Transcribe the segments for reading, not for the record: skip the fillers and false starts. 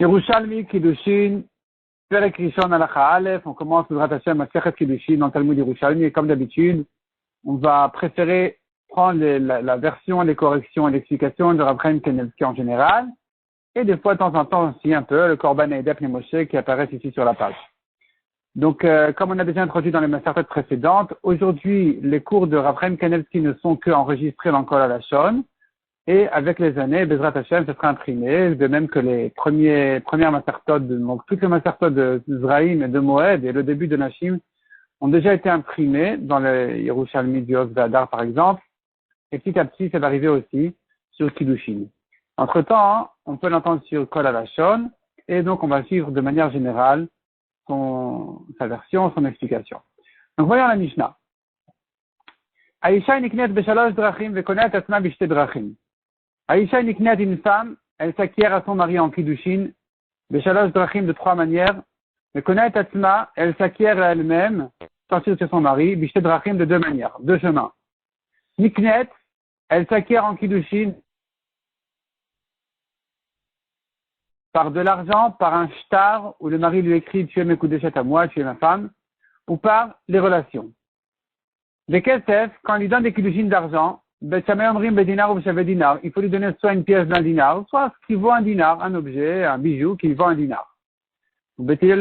Yerushalmi Kiddushin, Perek Rishon Halacha Aleph, on commence le Hashem Masechet Kiddushin dans le Talmud Yerushalmi, et comme d'habitude, on va préférer prendre la version, les corrections et l'explication de Rav Chaim Kanievsky en général, et des fois, de temps en temps aussi un peu, le Korban Eidep Moshe qui apparaissent ici sur la page. Donc, comme on a déjà introduit dans les Masechet précédentes, aujourd'hui, les cours de Rav Chaim Kanievsky ne sont qu'enregistrés dans le Kol HaLashon, et avec les années, Bezrat Hashem, ça sera imprimé, de même que les premières Masertot, donc toutes les Masertot de Zraïm et de Moed et le début de Nashim ont déjà été imprimés dans le Yerushalmi du Hos Hadar par exemple, et petit à petit, ça va arriver aussi sur Kiddushin. Entre-temps, on peut l'entendre sur Kol HaLashon, et donc on va suivre de manière générale sa version, son explication. Donc voyons la Mishnah. Aisha niknet beshalosh drachim vekonet atzma bishte drachim. Aisha niknet, une femme, elle s'acquiert à son mari en Kiddushin, beshalosh drachim, de trois manières. Vekonet atzma, elle s'acquiert à elle-même, sortir de son mari, bishte drachim, de deux manières, deux chemins. Niknet, elle s'acquiert en Kiddushin par de l'argent, par un shtar, où le mari lui écrit, tu es mes koudeshet à moi, tu es ma femme, ou par les relations. Les kesef, quand on lui donne des Kiddushin d'argent, il faut lui donner soit une pièce d'un dinar, soit ce qui vaut un dinar, un objet, un bijou qui vaut un dinar. Betayel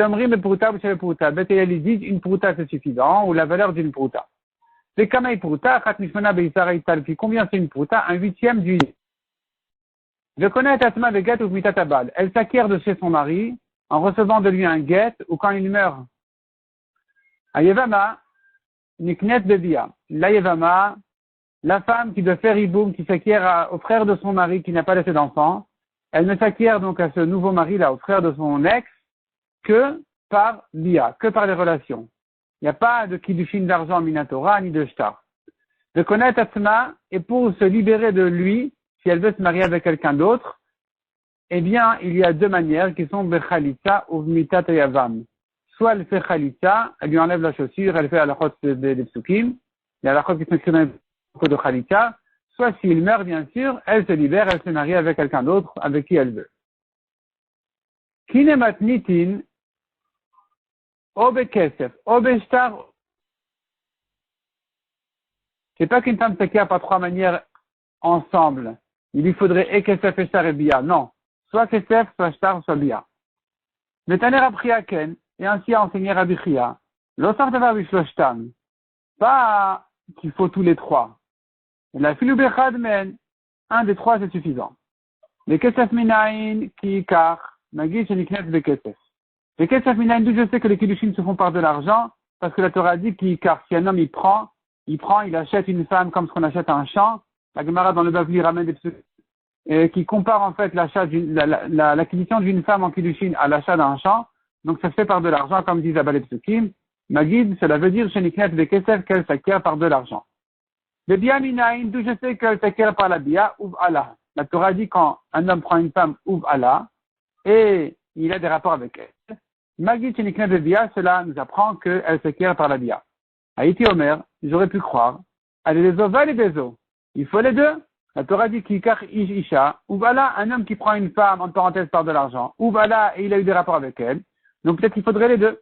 lui dit une prouta c'est suffisant, ou la valeur d'une prouta. Puis combien c'est une prouta? Un huitième du. Elle s'acquiert de chez son mari en recevant de lui un guet ou quand il meurt. Ayevama, niknet bebia. L'ayevama, la femme qui doit faire iboum, qui s'acquiert au frère de son mari qui n'a pas laissé d'enfant, elle ne s'acquiert donc à ce nouveau mari-là, au frère de son ex, que par bia, que par les relations. Il n'y a pas de kiddushin d'argent minatora, ni de shtar. De connaître Atzma, et pour se libérer de lui, si elle veut se marier avec quelqu'un d'autre, eh bien, il y a deux manières qui sont bechalitza ou vmitat yavam. Soit elle fait chalitza, elle lui enlève la chaussure, elle fait la lachot des psukim, il y a la lachot qui s'inscrit dans le de Khalitza, soit s'il meurt, bien sûr, elle se libère, elle se marie avec quelqu'un d'autre, avec qui elle veut. Kinemat nitin, obe kesef, obe shtar. C'est pas qu'une femme s'acquiert par trois manières ensemble. Il lui faudrait et kesef et shtar et bia. Non. Soit kesef, soit shtar, soit bia. Le Taner a pris à Ken, et ainsi a enseigné Rabbi Chia. L'osar d'avoir vishloshtam. Pas qu'il faut tous les trois. La filubechad men, un des trois c'est suffisant. Les kesef minayin ki kar, magish et niknet de kesef. Les kesef minayin, d'où je sais que les kiddushin se font par de l'argent, parce que la Torah dit ki kar, si un homme il achète une femme comme ce qu'on achète un champ. La Gemara dans le Bavli ramène des psukim, qui compare en fait l'acquisition d'une femme en kiddushin à l'achat d'un champ. Donc ça se fait par de l'argent, comme disent Abba les psukim. Magid, cela veut dire chez niknet de kesef qu'elle s'acquiert par de l'argent. Le bia minayin, d'où je sais qu'elle s'acquiert par la bia, ouv Allah. La Torah dit quand un homme prend une femme, ouv Allah, et il a des rapports avec elle. Magid chenikne de bia, cela nous apprend qu'elle s'acquiert par la bia. Haïti Omer, j'aurais pu croire, allez les oval et bezo. Il faut les deux. La Torah dit kikar isha, ouv Allah, un homme qui prend une femme, en parenthèse par de l'argent, ouv Allah, et il a eu des rapports avec elle. Donc peut-être qu'il faudrait les deux.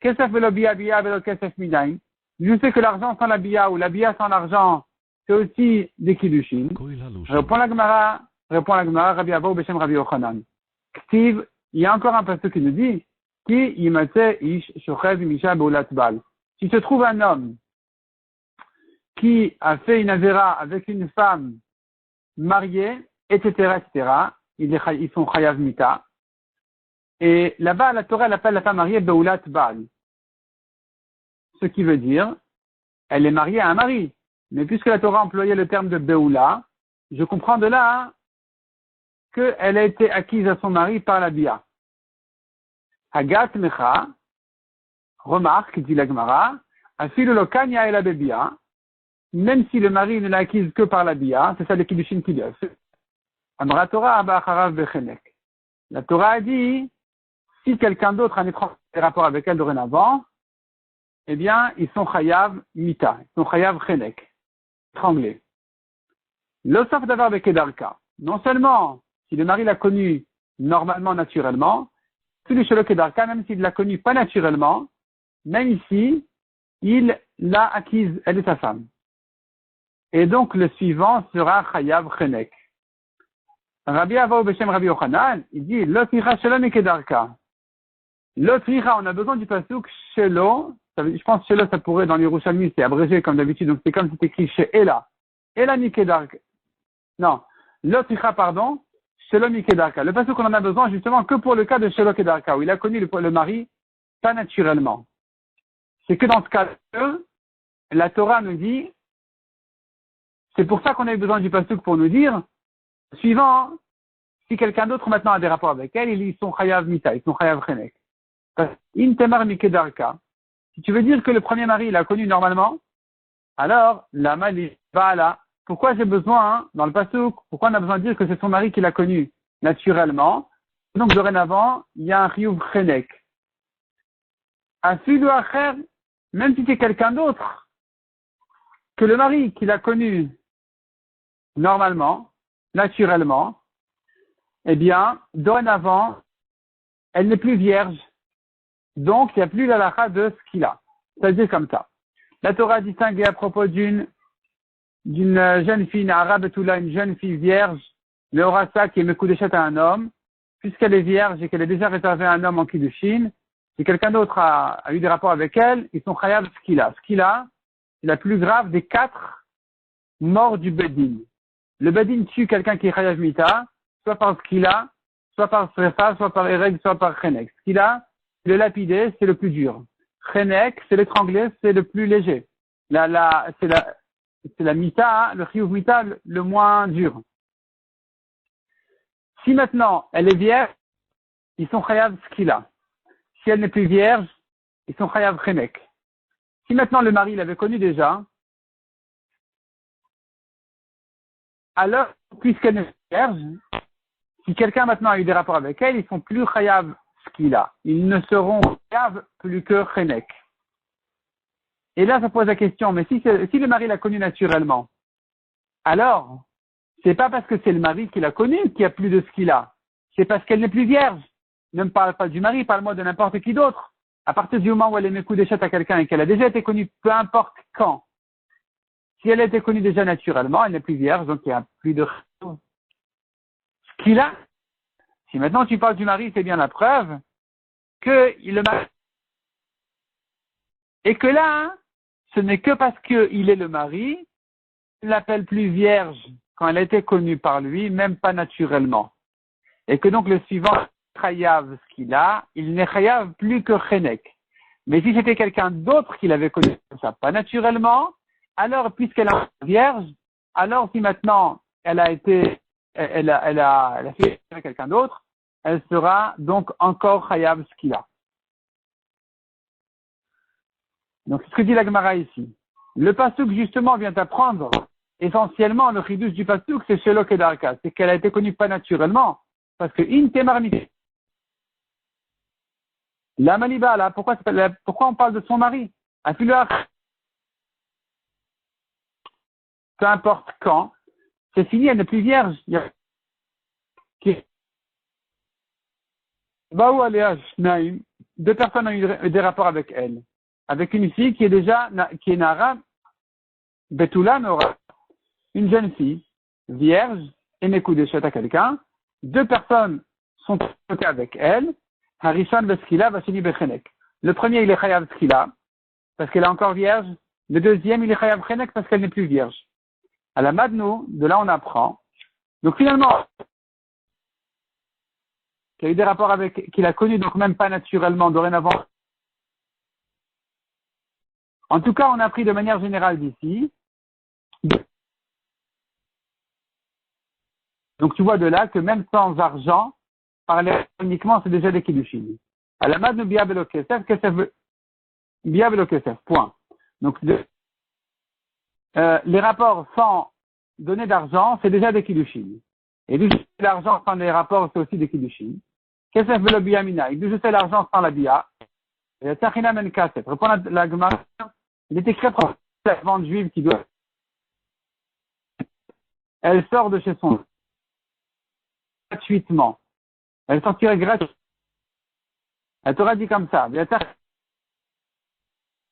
Qu'est-ce que fait le bia velo kesef minayin? Je sais que l'argent sans la bia ou la bia sans l'argent, c'est aussi des kiddushin. Répond la Gemara, Rabbi Abba Beshem Rabbi Yochanan. Steve, il y a encore un passage qui nous dit, qui yimatse ish shochev misha beulat bal. Si se trouve un homme qui a fait une avéra avec une femme mariée, etc., ils sont chayav mita. Et là-bas, la Torah l'appelle la femme mariée beulat bal. Ce qui veut dire, elle est mariée à un mari. Mais puisque la Torah employait le terme de Beoula, je comprends de là qu'elle a été acquise à son mari par la Bia. Hagat Mecha, remarque, dit la Gemara, Afilu lo kanya ela bebia, même si le mari ne l'a acquise que par la Bia, c'est ça le Kiddushin qui dit. Amra Torah aba acharav bechenek. La Torah a dit, si quelqu'un d'autre a des rapports avec elle dorénavant, eh bien, ils sont chayav mita, ils sont chayav chenek, étranglés. L'osaf d'avar bekedarka. Non seulement, si le mari l'a connu normalement, naturellement, tous les Shelo Kedarka, même s'il l'a connue pas naturellement, même ici, il l'a acquise, elle est sa femme. Et donc, le suivant sera Chayav Chenek. Rabbi Avaou Beshem Rabbi Yochanan, il dit, Lotricha Shelo Mikedarka. Lotricha, on a besoin du pasuk Shelo. Je pense que Shelo, ça pourrait, dans l'Yerushalmi, c'est abrégé comme d'habitude, donc c'est comme si c'est écrit chez Ela. Ela Mikedarka. Non. Lotricha, pardon. Shelo Mikedarka. Le pasuk qu'on en a besoin, justement, que pour le cas de Shelo Kedarka, où il a connu le mari, pas naturellement. C'est que dans ce cas-là, la Torah nous dit, c'est pour ça qu'on a eu besoin du pasuk pour nous dire, suivant, si quelqu'un d'autre maintenant a des rapports avec elle, ils sont chayav mita, ils sont chayav chenek. In temar mikedarka. Si tu veux dire que le premier mari il a connu normalement, alors la mali va là. Pourquoi j'ai besoin, dans le pasuk, pourquoi on a besoin de dire que c'est son mari qui l'a connu naturellement? Donc dorénavant, il y a un chiyuv chenek. Afilu acher, même si c'est quelqu'un d'autre, que le mari qui l'a connu normalement, naturellement, eh bien, dorénavant, elle n'est plus vierge. Donc, il n'y a plus l'halakha de ce qu'il a. C'est-à-dire comme ça. La Torah a distingué à propos d'une jeune fille, une arabe Betula, une jeune fille vierge, le horasa qui est mekudeshet à un homme, puisqu'elle est vierge et qu'elle est déjà réservée à un homme en kiddushin, si quelqu'un d'autre a eu des rapports avec elle, ils sont chayav ce qu'il a. Ce qu'il a, c'est la plus grave des 4 morts du Bedin. Le Bedin tue quelqu'un qui est chayav mita, soit par ce qu'il a, soit par srefa, soit par ereg, soit par chenek. Ce qu'il a, le lapider, c'est le plus dur. Chenek, c'est l'étrangler, c'est le plus léger. C'est la mita, le chiyuv mita, le moins dur. Si maintenant, elle est vierge, ils sont chayav ce qu'il a. Si elle n'est plus vierge, ils sont chayav chenek. Si maintenant le mari l'avait connu déjà, alors, puisqu'elle est vierge, si quelqu'un maintenant a eu des rapports avec elle, ils sont plus chayav ce qu'il a. Ils ne seront chayav plus que chenek. Et là, ça pose la question, mais si le mari l'a connu naturellement, alors, c'est pas parce que c'est le mari qui l'a connu qu'il y a plus de ce qu'il a. C'est parce qu'elle n'est plus vierge. Ne me parle pas du mari, parle-moi de n'importe qui d'autre. À partir du moment où elle émet coup d'échette à quelqu'un et qu'elle a déjà été connue, peu importe quand, si elle a été connue déjà naturellement, elle n'est plus vierge, donc il n'y a plus de ce qu'il a. Si maintenant tu parles du mari, c'est bien la preuve que le mari. Et que là, ce n'est que parce qu'il est le mari, il l'appelle plus vierge quand elle a été connue par lui, même pas naturellement. Et que donc le suivant, chayav ce qu'il a, il n'est chayav plus que chenek. Mais si c'était quelqu'un d'autre qui l'avait connu comme ça, pas naturellement, alors puisqu'elle est vierge, alors si maintenant elle a fait avec quelqu'un d'autre, elle sera donc encore chayav ce qu'il a. Donc, c'est ce que dit la Gemara ici. Le pasuk, justement, vient apprendre essentiellement le chidouche du pasuk, c'est Shelo Kedarka. C'est qu'elle a été connue pas naturellement. Parce que, in temarmite. La maliba, là, pourquoi on parle de son mari? Peu importe quand, c'est fini, elle n'est plus vierge. Deux personnes ont eu des rapports avec elle. Avec une fille qui est Nara, Betula Nora, une jeune fille, vierge, et Mekudeshet à quelqu'un. 2 personnes sont côté avec elle. Harishon Beskila, Vasini Bechenek. Le premier, il est Chayav Skila, parce qu'elle est encore vierge. Le deuxième, il est Chayav Chenek, parce qu'elle n'est plus vierge. À la Madnou, de là, on apprend. Donc finalement, qu'il a eu des rapports avec, qu'il a connu, donc même pas naturellement, dorénavant. En tout cas, on a appris de manière générale d'ici. Donc tu vois de là que même sans argent, parler uniquement, c'est déjà des kiddushin. À la Madnou Bia Belo Kesef, Bia Belo Kesef, point. Donc les rapports sans donner d'argent, c'est déjà des kiddushin. Et d'où l'argent sans les rapports, c'est aussi des kiddushin. Kesef Belo Bia Mina, et d'où l'argent sans la Bia. Et Tachina Men Kasef. Répond la Gemara. Il est écrit pour la vente juive qui doit. Elle sort de chez son gratuitement. Elle sortirait gratuite. Elle t'aurait dit comme ça.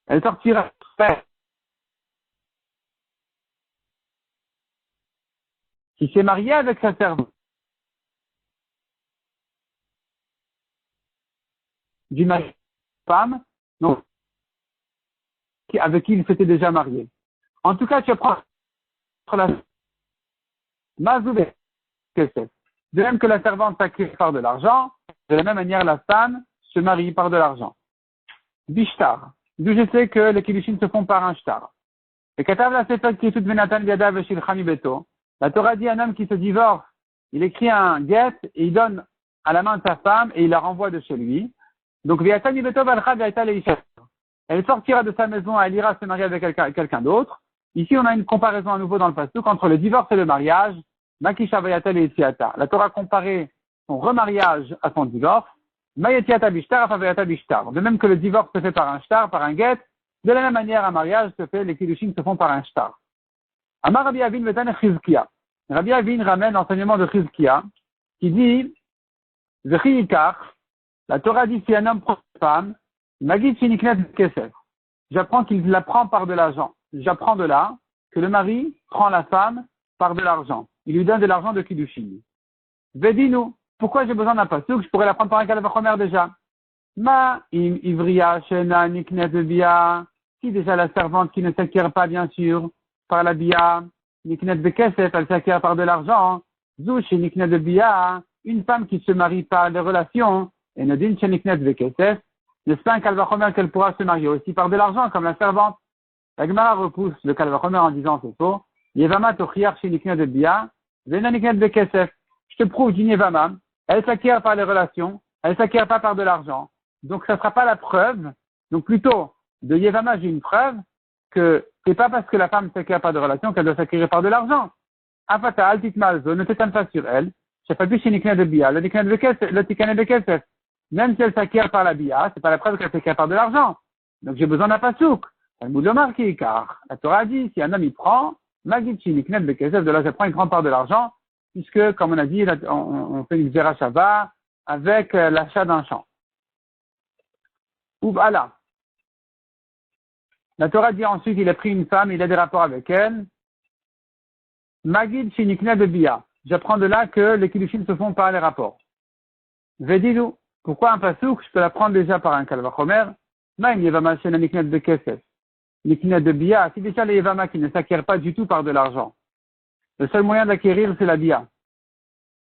Elle sortira. Si s'est marié avec sa servante, du mari, femme, non, avec qui il s'était déjà marié. En tout cas, tu prends la mazoubé, de même que la servante s'acquiert par de l'argent, de la même manière, la femme se marie par de l'argent. Bishtar. D'où je sais que les kiddushin se font par un shtar. Et Katav la Sefer qui est toute Benatan Yadav et Shilchani Beto. La Torah dit un homme qui se divorce, il écrit un get et il donne à la main de sa femme et il la renvoie de chez lui. Donc, Viatani Beto Valcha Viata Leisha. Elle sortira de sa maison, elle ira se marier avec quelqu'un d'autre. Ici, on a une comparaison à nouveau dans le pasuk entre le divorce et le mariage. Makisha Vayatel et Isiata. La Torah comparait son remariage à son divorce. Mayetiata Bishtar, Afavayata Bishtar. De même que le divorce se fait par un shtar, par un get, de la même manière, un mariage se fait, les kiddushin se font par un shtar. Amar Rabbi Avin Vetan Chizkia. Rabbi Avin ramène l'enseignement de Chizkia, qui dit, Zechiyikar, la Torah dit si un homme prend une femme, Magid Shiniknet Kesef. J'apprends qu'il la prend par de l'argent. J'apprends de là que le mari prend la femme par de l'argent. Il lui donne de l'argent de kiddushin. Vedinu, pourquoi j'ai besoin d'un pasuk? Je pourrais la prendre par un kalvachomer déjà. Ma im ivriya shena niknet bia. Si déjà la servante qui ne s'acquiert pas, bien sûr, par la bia, niknet bekesef, elle s'acquiert par de l'argent. Zouchi niknet bia, une femme qui se marie par des relations, et nodin sheniknet bekesef, n'est-ce pas un kalvachomer qu'elle pourra se marier aussi par de l'argent, comme la servante? La Gemara repousse le kalvachomer en disant c'est faux. Yevama tochiar sheniknet bia, vena niknet bekesef. Je te prouve d'une Yevama, elle s'acquiert par les relations, elle s'acquiert pas par de l'argent. Donc, ça ne sera pas la preuve. Donc, plutôt, de Yevama, j'ai une preuve que c'est pas parce que la femme s'acquiert par de relations qu'elle doit s'acquérir par de l'argent. Afata, altitmalzo, ne t'étonne pas sur elle. Même si elle s'acquiert par la bia, c'est pas la preuve qu'elle s'acquiert par de l'argent. Donc, j'ai besoin d'un pasouk. Car la Torah dit, si un homme y prend, Magitchi, Niknet, Bekesef, de là, j'apprends, il prend par de l'argent, puisque, comme on a dit, on fait une zerachava avec l'achat d'un champ. Ou voilà. La Torah dit ensuite, il a pris une femme, il a des rapports avec elle. Magid shinikna de bia. J'apprends de là que les kiddushin se font par les rapports. Vedilou. Pourquoi un pasouk? Je peux la prendre déjà par un kalvachomer. Même yevama shena nikna de kesef. Nikna de bia. Si déjà les yevama qui ne s'acquièrent pas du tout par de l'argent. Le seul moyen d'acquérir, c'est la bia.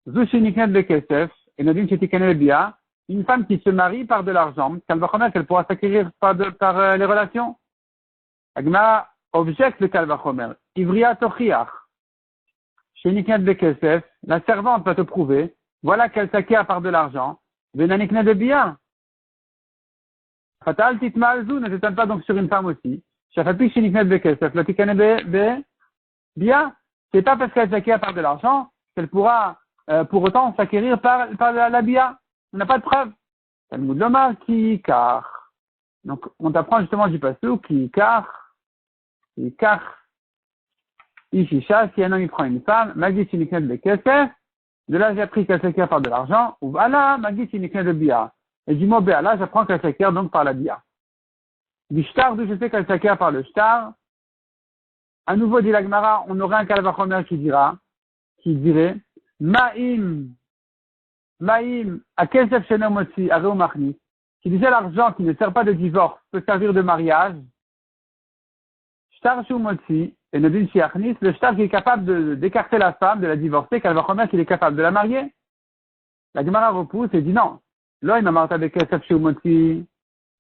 Zushi nikna de kesef. Et nodim shetikane de bia. Une femme qui se marie par de l'argent, kalvachomer, qu'elle pourra s'acquérir par les relations. Agma objecte le kalvachomer. Ivriya tochiach. Chez Niknet de Kesef, la servante va te prouver, voilà qu'elle s'acquiert par de l'argent. Venaniknet de bien. Fatal titmalzu, ne t'étonne pas donc sur une femme aussi. Shafapi chez Niknet de Kesef, la tikane be bien. C'est pas parce qu'elle s'acquiert par de l'argent qu'elle pourra pour autant s'acquérir par la bia. On n'a pas de preuve. Talmud Lomar ki kar. Donc, on t'apprend justement du passage qui kar, ishisha, si un homme il prend une femme, magdi siniknet de kesef, de là j'ai appris qu'elle s'acquiert par de l'argent, ou ala, magdi siniknet de bia. Et du mot béala, j'apprends qu'elle s'acquiert donc par la bia. Du shtar, d'où je sais qu'elle s'acquiert par le shtar. À nouveau, dit la Gemara, on aurait un kalvachomer qui dirait, Ma'im, à kesef shenomotsi, areu machni, qui disait l'argent qui ne sert pas de divorce peut servir de mariage. Shtar shumotsi, et Nodin Shiachnis, le shtar qui est capable d'écarter la femme, de la divorcer, qu'elle va remettre qu'il est capable de la marier. La Gemara repousse et dit non. Là, il m'a marqué avec kesef shumotsi,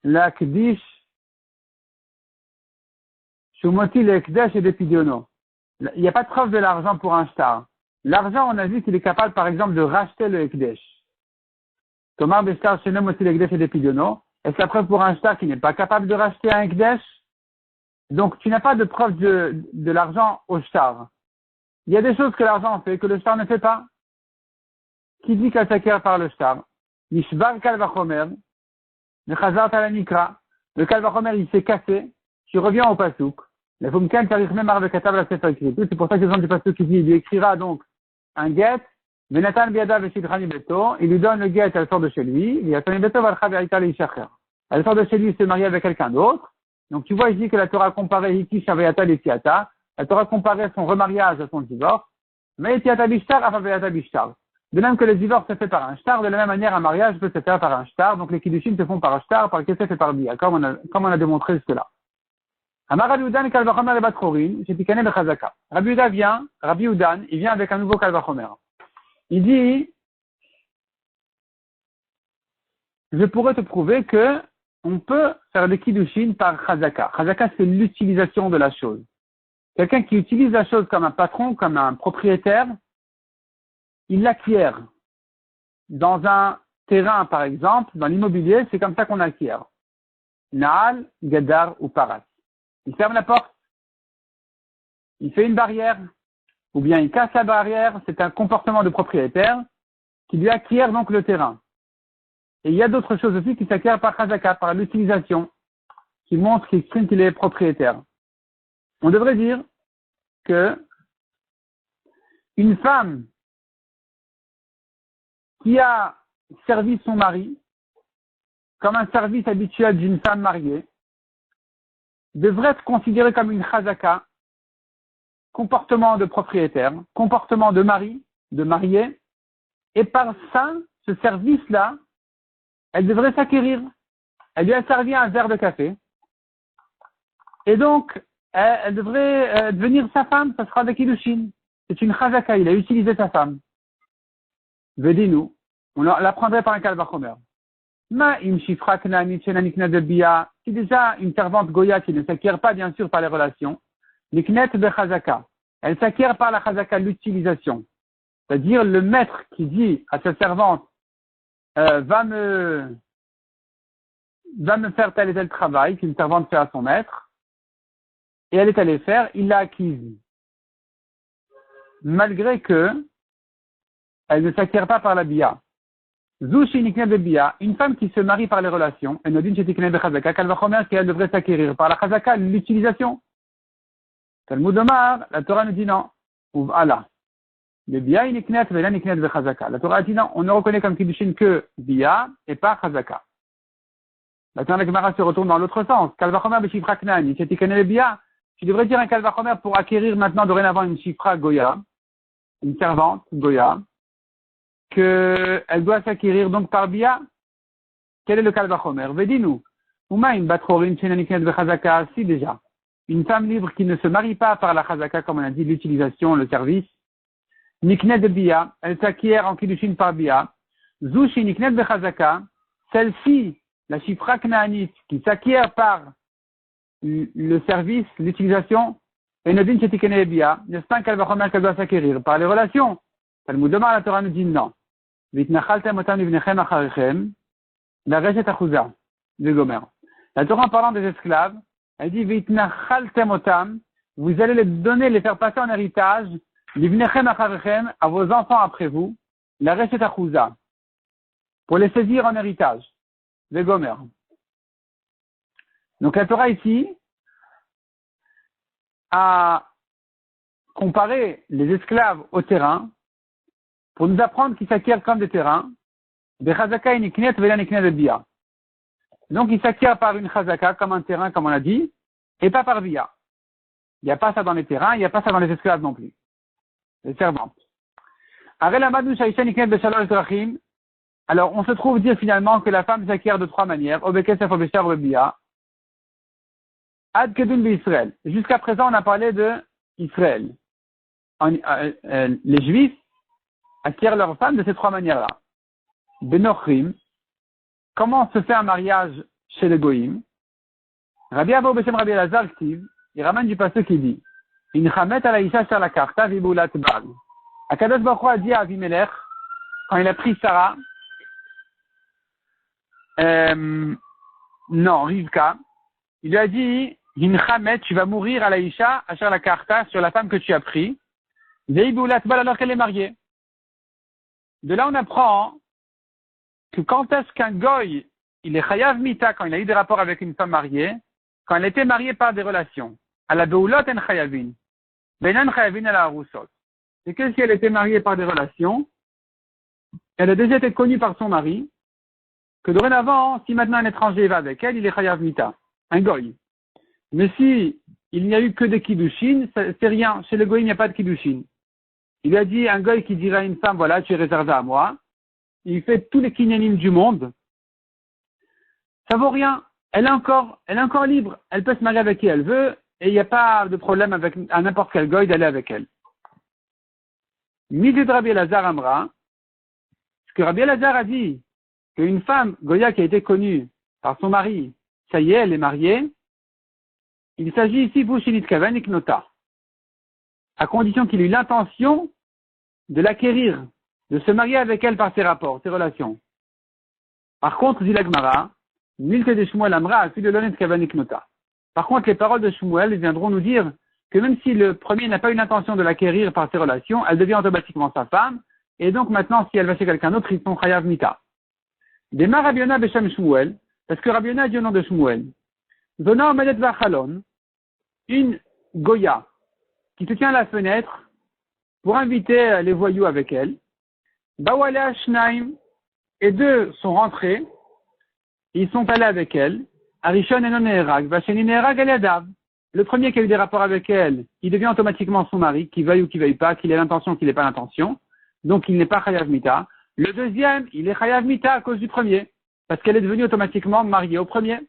la kdish, shumotsi le kdesh et depidiono. Il n'y a pas de preuve de l'argent pour un shtar. L'argent, on a vu qu'il est capable, par exemple, de racheter le ekdesh. Thomas Beshtar Shenom aussi l'Ekdesh et d'Epidiono. Est-ce la preuve pour un shtar qui n'est pas capable de racheter un Ekdesh? Donc, tu n'as pas de preuve de l'argent au shtar. Il y a des choses que l'argent fait que le shtar ne fait pas. Qui dit qu'elle s'acquiert par le shtar? Nishbar Kalvachomer, le Chazar Talanikra. Le Kalvachomer, il s'est cassé. Tu reviens au Pasouk. Le Fumken Tarich Memar Vekatab la Sefer Kritu. C'est pour ça que les gens du Pasouk qui dit, il lui écrira donc un get Venatan biada veshidchani beto, il lui donne le guet, elle sort de chez lui, Viatani beto valcha ve'aita leishacher. Elle sort de chez lui, se marie avec quelqu'un d'autre. Donc tu vois ici que la Torah a comparé Hiki Shaveata Letiata, la Torah a comparé son remariage à son divorce, mais Etiata Bishtar à Veata Bishtar. De même que le divorce se fait par un shtar, de la même manière un mariage peut se faire par un shtar, donc les kiddushin se font par un shtar, par kesef et par bia, comme on a démontré jusque-là. Amar Rabbi Udan Kalvachomer et Batchorin, Shetikane Bechazaka. Rabbi Udan, il vient avec un nouveau Kalvachomer. Il dit, je pourrais te prouver que on peut faire des kiddushin par chazaka. Chazaka, c'est l'utilisation de la chose. Quelqu'un qui utilise la chose comme un patron, comme un propriétaire, il l'acquiert. Dans un terrain, par exemple, dans l'immobilier, c'est comme ça qu'on acquiert. Naal, Gadar ou Paras. Il ferme la porte, il fait une barrière, ou bien il casse la barrière, c'est un comportement de propriétaire qui lui acquiert donc le terrain. Et il y a d'autres choses aussi qui s'acquièrent par chazaka, par l'utilisation, qui montre, qui exprime qu'il est propriétaire. On devrait dire que une femme qui a servi son mari comme un service habituel d'une femme mariée devrait être considérée comme une chazaka, comportement de propriétaire, comportement de mari, de marié, et par ça, ce service-là, elle devrait s'acquérir. Elle lui a servi un verre de café. Et donc, elle devrait devenir sa femme, ça sera des kiddushin. C'est une chazaka, il a utilisé sa femme. Vedinu, on l'apprendrait par un kalvachomer. Ma im shifra knani chenanikna de bia, c'est déjà une servante goya qui ne s'acquiert pas bien sûr par les relations. Niknet de chazaka. Elle s'acquiert par la chazaka, l'utilisation. C'est-à-dire le maître qui dit à sa servante, va me faire tel et tel travail qu'une servante fait à son maître, et elle est allée faire, il l'a acquise. Malgré que elle ne s'acquiert pas par la bia. Zushi nikne de bia, une femme qui se marie par les relations, et nodin shetikne de chazaka, kalvachomer qu'elle devrait s'acquérir par la chazaka, l'utilisation. Talmud Omar, la Torah nous dit non. Ou Allah. Le bia il niknet, mais là niknet de chazaka. La Torah dit non, on ne reconnaît comme kiddushin que bia et pas chazaka. Maintenant, la Gemara se retourne dans l'autre sens. Kalvachomer b'shifra knani, shetikne de bia. Tu devrais dire un kalvachomer pour acquérir maintenant dorénavant une shifra goya, une servante goya, qu'elle doit s'acquérir donc par bia. Quel est le kalvachomer? Vedinu. Uma in batchorin shenaniknet de chazaka, si déjà. Une femme libre qui ne se marie pas par la chazaka, comme on a dit, l'utilisation, le service. Niknet de bia, elle s'acquiert en kiddushin par bia. Zushi niknet de chazaka, celle-ci, la shifra knaanite, qui s'acquiert par le service, l'utilisation, et nodin shetikene bia, n'est-ce pas un kalvachomer qu'elle doit s'acquérir par les relations? Talmud Omar, la Torah nous dit non. Vitnachaltem otam livnechem acharichem, la reshet achuza, de Gomer. La Torah, en parlant des esclaves, elle dit vitnachaltem otam, vous allez les faire passer en héritage, livnechem acharichem, à vos enfants après vous, la reshet achuza, pour les saisir en héritage, de Gomer. Donc la Torah ici a comparé les esclaves au terrain pour nous apprendre qu'ils s'acquièrent comme des terrains, des chazaka et niknet vela niknet de bia. Donc ils s'acquièrent par une chazaka comme un terrain, comme on l'a dit, et pas par bia. Il n'y a pas ça dans les terrains, il n'y a pas ça dans les esclaves non plus, les servantes. Alors on se trouve dire finalement que la femme s'acquiert de trois manières, obekesef, obeshar, obebia. Ad kedun b'Israël. Jusqu'à présent, on a parlé de Israël. Les Juifs acquièrent leurs femmes de ces trois manières-là. Benochrim. Comment se fait un mariage chez les Goïm? Rabbi Abou Beshem Rabbi Elazar Ktiv, il ramène du passage qui dit In chamet ala isha sur la karta viboulat bal. Akadosh Baruch Hu a dit à Avimelech, quand il a pris Sarah, non, Rivka, il lui a dit Inchamet, tu vas mourir à la Isha, à la Karta, sur la femme que tu as pris. Veiboulat bal, alors qu'elle est mariée. De là, on apprend que quand est-ce qu'un goy, il est chayav mita, quand il a eu des rapports avec une femme mariée, quand elle était mariée par des relations. À la beulot en chayavin. Benan chayavin à la arusot. C'est que si elle était mariée par des relations, elle a déjà été connue par son mari, que dorénavant, si maintenant un étranger va avec elle, il est chayav mita, un goy. Mais si il n'y a eu que des kiddushin, c'est rien. Chez le goy, il n'y a pas de kiddushin. Il a dit, un goy qui dirait à une femme, voilà, tu es réservé à moi. Il fait tous les kinyanim du monde. Ça vaut rien. Elle est encore libre. Elle peut se marier avec qui elle veut, et il n'y a pas de problème avec, à n'importe quel goy d'aller avec elle. Midi de Rabbi Elazar Amra, ce que Rabbi Elazar a dit, qu'une femme, Goya, qui a été connue par son mari, ça y est, elle est mariée, il s'agit ici, Bouchinit Kavan et Knota, à condition qu'il ait eu l'intention de l'acquérir, de se marier avec elle par ses rapports, ses relations. Par contre, dit l'Agmara, Milte de Shmuel Amra a fait de l'honnête Kavan et Knota. Par contre, les paroles de Shmuel viendront nous dire que même si le premier n'a pas eu l'intention de l'acquérir par ses relations, elle devient automatiquement sa femme, et donc maintenant, si elle va chez quelqu'un d'autre, ils sont Chayav Mita. Démarre Rabbi Yona Besham Shmuel, parce que Rabbi Yona dit au nom de Shmuel, Zona Omedet Vachalon, une Goya, qui te tient à la fenêtre pour inviter les voyous avec elle, Bawala Shnaim, et deux sont rentrés, ils sont allés avec elle, Arishon et Nonerag, Vasheni Nerag Eliadav. Le premier qui a eu des rapports avec elle, il devient automatiquement son mari, qu'il veuille ou qu'il veuille pas, qu'il ait l'intention, qu'il n'ait pas l'intention. Donc il n'est pas Chayav Mita. Le deuxième, il est Chayav Mita à cause du premier, parce qu'elle est devenue automatiquement mariée au premier.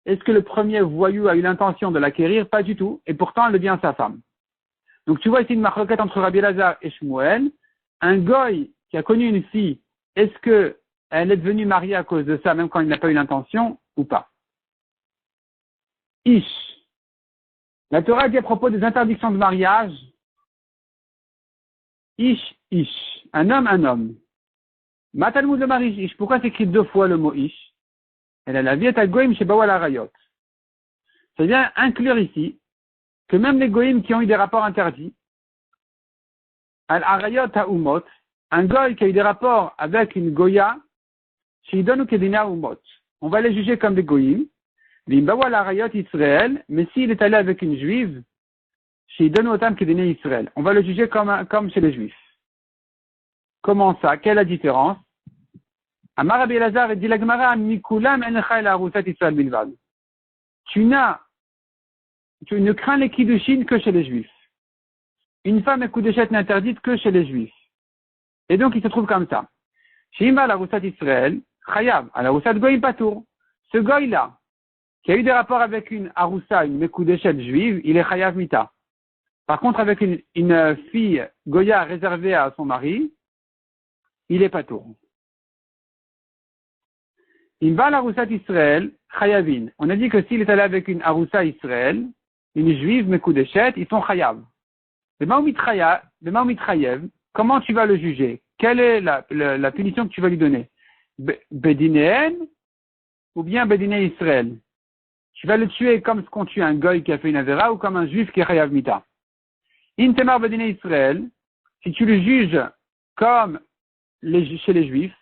Est-ce que le premier voyou a eu l'intention de l'acquérir? Pas du tout. Et pourtant, elle devient sa femme. Donc tu vois ici une marloquette entre Rabbi Elazar et Shmuel. Un goy qui a connu une fille, est-ce que elle est devenue mariée à cause de ça, même quand il n'a pas eu l'intention, ou pas? Ish. La Torah dit à propos des interdictions de mariage, Ish, Ish. Un homme, un homme. Matalmud le mari Ish. Pourquoi s'écrit deux fois le mot Ish? Elle a la vie à Goïm chez Bawal Arayot. Ça vient inclure ici que même les Goïm qui ont eu des rapports interdits, Al Arayot à Umot, un Goï qui a eu des rapports avec une Goya, chez Idon ou Kedina Umot. On va les juger comme des Goïm. Bawal Arayot Israël, mais s'il est allé avec une juive, chez Idon ou Otam Kedina Israël, on va le juger comme chez les juifs. Comment ça? Quelle est la différence? Amar Rabbi Elazar et dit la Gemara, Mikulam encha el arusat Israël bilvad. Tu ne crains les kiddushin que chez les juifs. Une femme écoudéchette n'est interdite que chez les juifs. Et donc il se trouve comme ça. Shima l'arusat Israël, chayav, à l'arusat goyim patour. Ce goy-là, qui a eu des rapports avec une arusa, une mekoudéchette juive, il est chayav mita. Par contre, avec une fille goya réservée à son mari, il est patour. Il va à l'Arusat Israël, Chayavin. On a dit que s'il est allé avec une Arusa Israël, une juive, Mekoudeshet, ils sont Chayav. Le Maomit Chayev, comment tu vas le juger? Quelle est la punition que tu vas lui donner? Bedinéen ou bien Bediné Israël? Tu vas le tuer comme ce qu'on tue un goy qui a fait une Avera ou comme un juif qui est Chayav Mita. Intemar Bediné Israël, si tu le juges comme chez les juifs,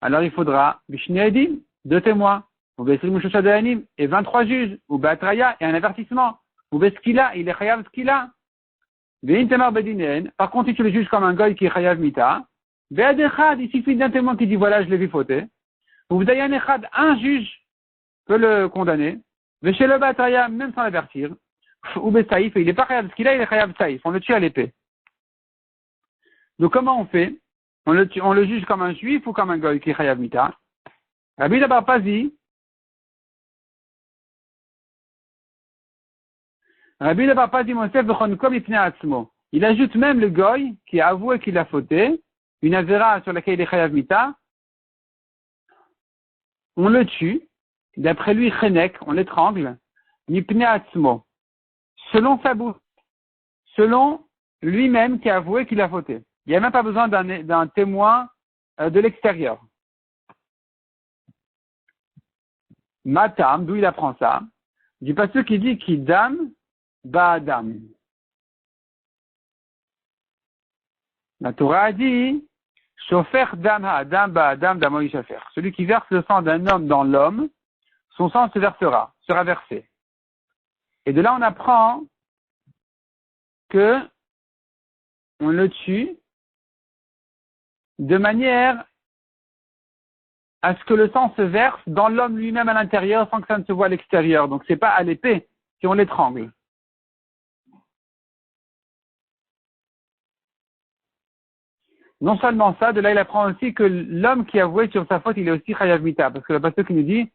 alors il faudra Bishne Edim, 2 témoins, ou Besrim Shoshadayanim, et 23 juges, ou Batraya, et un avertissement, ou Beskila, il est Chayav Skila. Ve'intemar Bedinen, par contre, si tu le juges comme un goy qui est Chayav Mita, Ve'adechad, il suffit d'un témoin qui dit voilà, je l'ai vu fauter, ou V'dayan Echad, un juge peut le condamner, Ve'shelo Batraya, même sans l'avertir, ou Besaïf, il n'est pas Chayav Skila, il est Chayav Saïf, on le tue à l'épée. Donc comment on fait? On le juge comme un juif ou comme un goy qui est Chayav Mita? Rabbi Bar Pazi, il ajoute même le goy qui a avoué qu'il a fauté, une avera sur laquelle il est Chayav Mita, on le tue, d'après lui, Chenek, on l'étrangle, Nipne Atzmo, selon sa bouche, selon lui-même qui a avoué qu'il a fauté. Il n'y a même pas besoin d'un témoin de l'extérieur. Matam, d'où il apprend ça? Du passage qui dit qui dam ba adam. La Torah a dit Shofer dam ha adam ba adam damoy shafer. Celui qui verse le sang d'un homme dans l'homme, son sang sera versé. Et de là on apprend que on le tue de manière à ce que le sang se verse dans l'homme lui-même à l'intérieur sans que ça ne se voit à l'extérieur. Donc c'est pas à l'épée si on l'étrangle. Non seulement ça, de là il apprend aussi que l'homme qui a avoué sur sa faute, il est aussi chayav mita, parce que le pasteur qui nous dit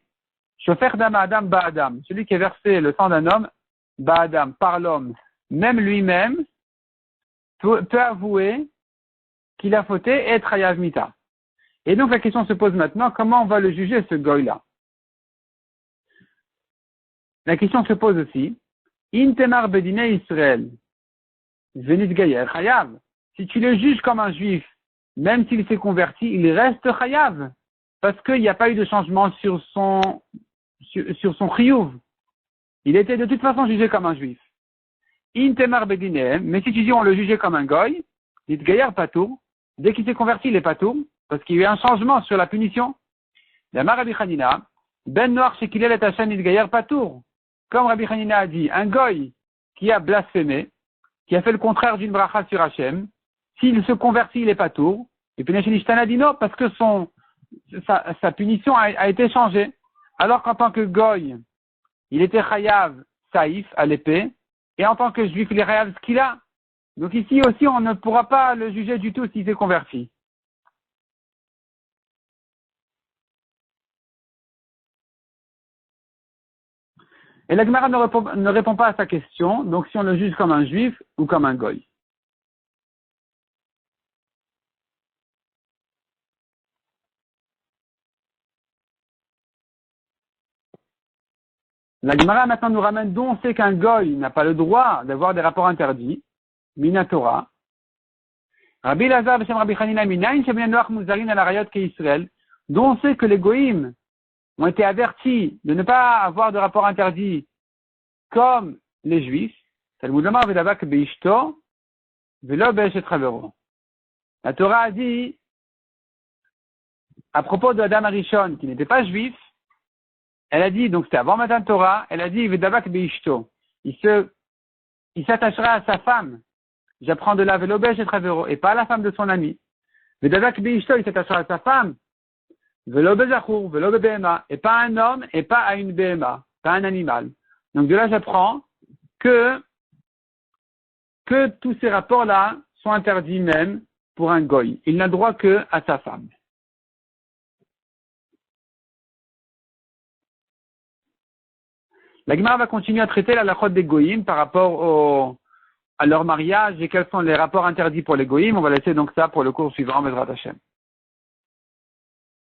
Shofer dam adam ba adam, celui qui a versé le sang d'un homme, ba adam, par l'homme, même lui-même, peut avouer qu'il a fauté et être chayav mita. Et donc la question se pose maintenant, comment on va le juger ce goy-là? La question se pose aussi, Intemar bedine Israël, venit gayer chayav. Si tu le juges comme un juif, même s'il s'est converti, il reste chayav, parce qu'il n'y a pas eu de changement sur son chiyuv. Il était de toute façon jugé comme un juif. Intemar bedine, mais si tu dis on le jugeait comme un goy, dit gayer patour, dès qu'il s'est converti, il est patour, parce qu'il y a eu un changement sur la punition. Yamar Rabbi Hanina, ben noir shekilel et Hashem dit gayer patour. Comme Rabbi Hanina a dit, un goy qui a blasphémé, qui a fait le contraire d'une bracha sur Hashem, s'il se convertit, il est patour. Et puis Nashonishtan a dit non, parce que sa punition a été changée. Alors qu'en tant que goy, il était chayav saïf à l'épée, et en tant que juif, il est chayav ce qu'il a. Donc ici aussi, on ne pourra pas le juger du tout s'il s'est converti. Et la Gemara ne répond pas à sa question, donc si on le juge comme un juif ou comme un goy. La Gemara maintenant nous ramène d'où on sait qu'un goy n'a pas le droit d'avoir des rapports interdits, Minatora. Rabbi Lazar Beshem Rabbi Hanina Minayin Shebnei Noach Muzarin al Arayot Israël, d'où on sait que les goïms ont été avertis de ne pas avoir de rapports interdits comme les juifs. Talmud Lomar Vedavak Beishto Velo Be'eshet Chavero. La Torah a dit à propos de Adam Arishon qui n'était pas juif. Elle a dit, donc c'était avant Matan Torah, elle a dit, Vedavak Beishto. Il s'attachera à sa femme. J'apprends de là, Velobesh et Travero, et pas à la femme de son ami. Vedavak Beishto, il s'attachera à sa femme. Velobezachur, Velobebema, et pas à un homme, et pas à une Bema, pas à un animal. Donc de là, j'apprends que tous ces rapports-là sont interdits même pour un goy. Il n'a droit que à sa femme. La Gemara va continuer à traiter la halachot des goyim par rapport à leur mariage et quels sont les rapports interdits pour les goyim. On va laisser donc ça pour le cours suivant, Bezrat Hashem.